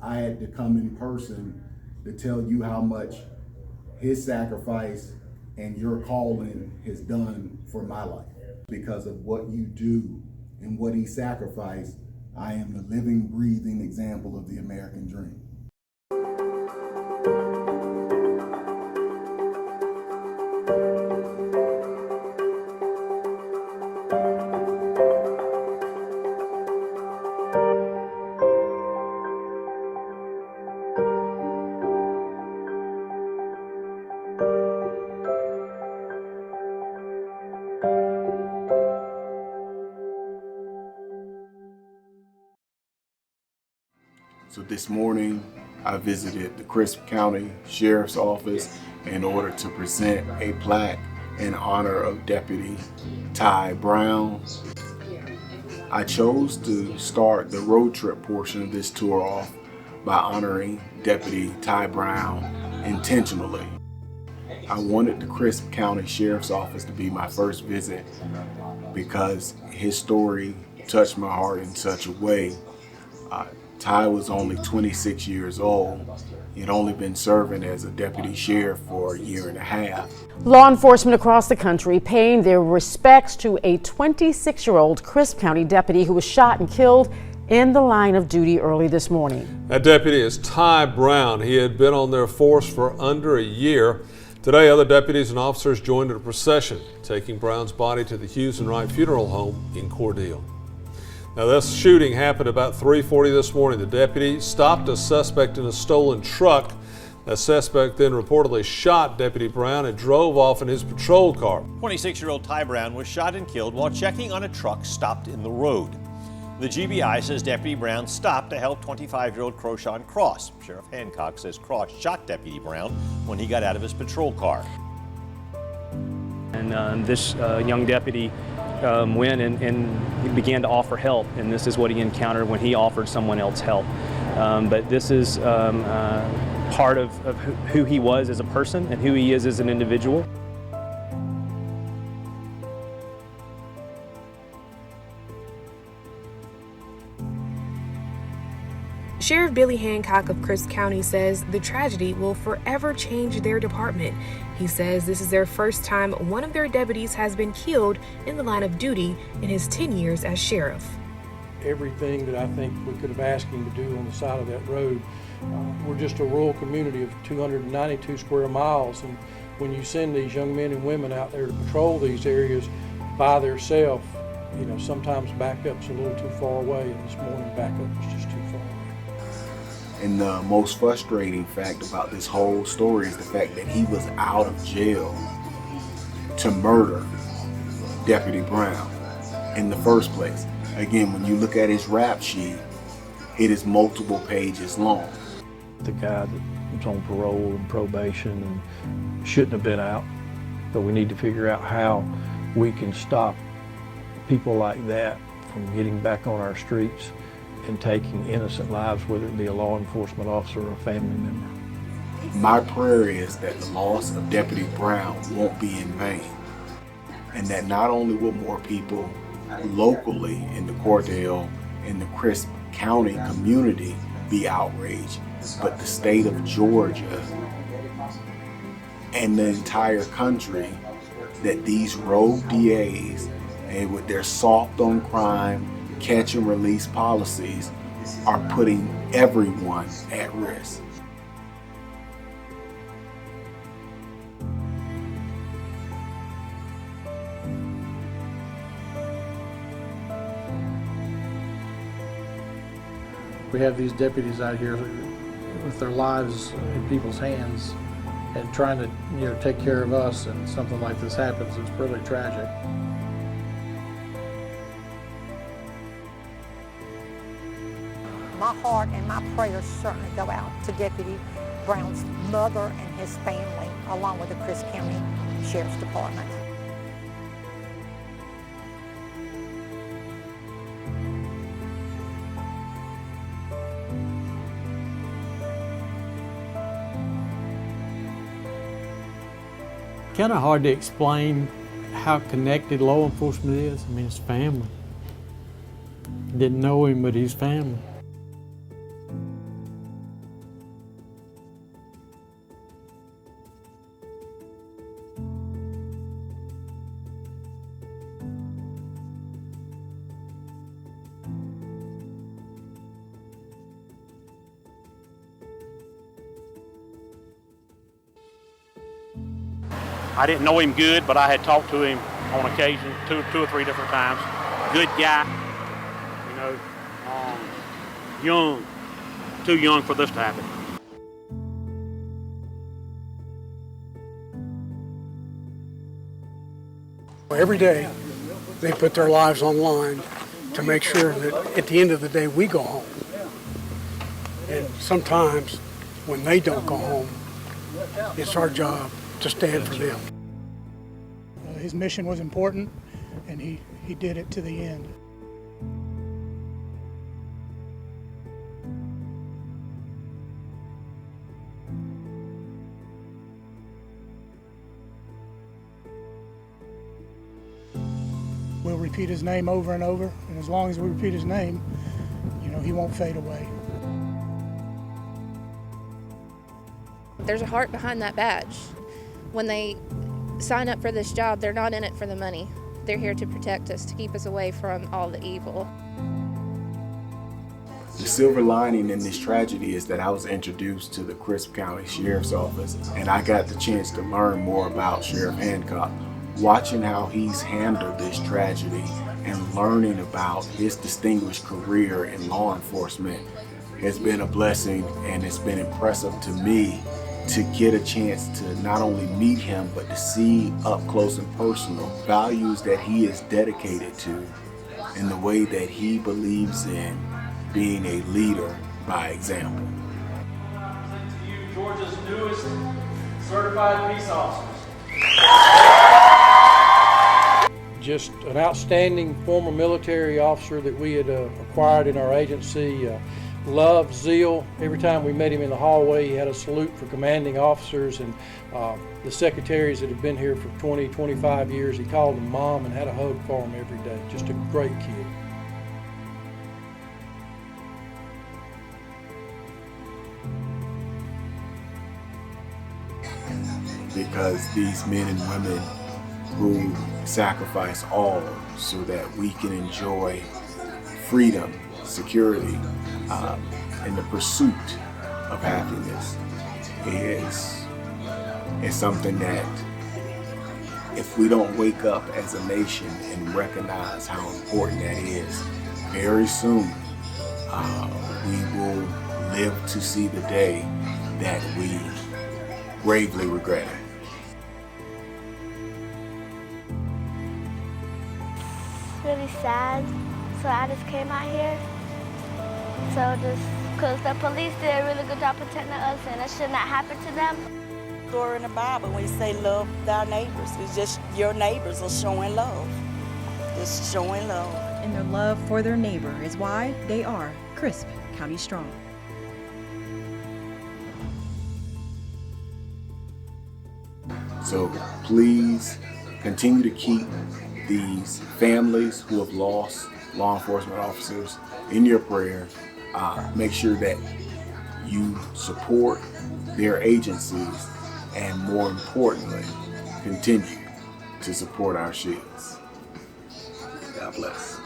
I had to come in person to tell you how much his sacrifice and your calling has done for my life. Because of what you do and what he sacrificed, I am the living, breathing example of the American dream. So this morning, I visited the Crisp County Sheriff's Office in order to present a plaque in honor of Deputy Tyee Browne. I chose to start the road trip portion of this tour off by honoring Deputy Tyee Browne intentionally. I wanted the Crisp County Sheriff's Office to be my first visit because his story touched my heart in such a way. Tyee was only 26 years old. He'd only been serving as a deputy sheriff for a year and a half. Law enforcement across the country paying their respects to a 26-year-old Crisp County deputy who was shot and killed in the line of duty early this morning. That deputy is Tyee Browne. He had been on their force for under a year. Today, other deputies and officers joined in a procession, taking Browne's body to the Hughes and Wright Funeral Home in Cordele. Now, this shooting happened about 3:40 this morning. The deputy stopped a suspect in a stolen truck. That suspect then reportedly shot Deputy Browne and drove off in his patrol car. 26-year-old Tyee Browne was shot and killed while checking on a truck stopped in the road. The GBI says Deputy Browne stopped to help 25-year-old Croshawn Cross. Sheriff Hancock says Cross shot Deputy Browne when he got out of his patrol car. And this young deputy went and began to offer help, and this is what he encountered when he offered someone else help. But this is part of who he was as a person and who he is as an individual. Sheriff Billy Hancock of Crisp County says the tragedy will forever change their department. He says this is their first time one of their deputies has been killed in the line of duty in his 10 years as sheriff. Everything that I think we could have asked him to do on the side of that road. We're just a rural community of 292 square miles, and when you send these young men and women out there to patrol these areas by themselves, you know, sometimes backup's a little too far away, and this morning backup was just too far away. And the most frustrating fact about this whole story is the fact that he was out of jail to murder Deputy Browne in the first place. Again, when you look at his rap sheet, it is multiple pages long. The guy that was on parole and probation and shouldn't have been out, but we need to figure out how we can stop people like that from getting back on our streets and taking innocent lives, whether it be a law enforcement officer or a family member. My prayer is that the loss of Deputy Browne won't be in vain, and that not only will more people locally in the Cordele and the Crisp County community be outraged, but the state of Georgia and the entire country, that these rogue DAs, and with their soft on crime, catch and release policies, are putting everyone at risk. We have these deputies out here with their lives in people's hands and trying to, you know, take care of us, and something like this happens. It's really tragic. My heart and my prayers certainly go out to Deputy Browne's mother and his family, along with the Crisp County Sheriff's Department. Kind of hard to explain how connected law enforcement is. I mean, it's family. Didn't know him, but he's family. I didn't know him good, but I had talked to him on occasion, two or three different times. Good guy, you know, young, too young for this to happen. Every day, they put their lives on the line to make sure that at the end of the day, we go home. And sometimes, when they don't go home, it's our job to stand for them. His mission was important, and he did it to the end. We'll repeat his name over and over, and as long as we repeat his name, you know, he won't fade away. There's a heart behind that badge. When they sign up for this job, they're not in it for the money. They're here to protect us, to keep us away from all the evil. The silver lining in this tragedy is that I was introduced to the Crisp County Sheriff's Office, and I got the chance to learn more about Sheriff Hancock. Watching how he's handled this tragedy and learning about his distinguished career in law enforcement has been a blessing, and it's been impressive to me to get a chance to not only meet him, but to see up close and personal values that he is dedicated to and the way that he believes in being a leader by example. I present to you Georgia's newest certified peace officers. Just an outstanding former military officer that we had acquired in our agency. Love, zeal. Every time we met him in the hallway, he had a salute for commanding officers and the secretaries that have been here for 20, 25 years. He called them mom and had a hug for them every day. Just a great kid. Because these men and women who sacrifice all so that we can enjoy freedom, security, and the pursuit of happiness is something that if we don't wake up as a nation and recognize how important that is, very soon we will live to see the day that we gravely regret it. Really sad, so I just came out here. So just because the police did a really good job protecting us and it should not happen to them. Story in the Bible when you say love thy neighbors, it's just your neighbors are showing love. Just showing love. And their love for their neighbor is why they are Crisp County Strong. So please continue to keep these families who have lost law enforcement officers in your prayer. Make sure that you support their agencies and, more importantly, continue to support our shields. God bless.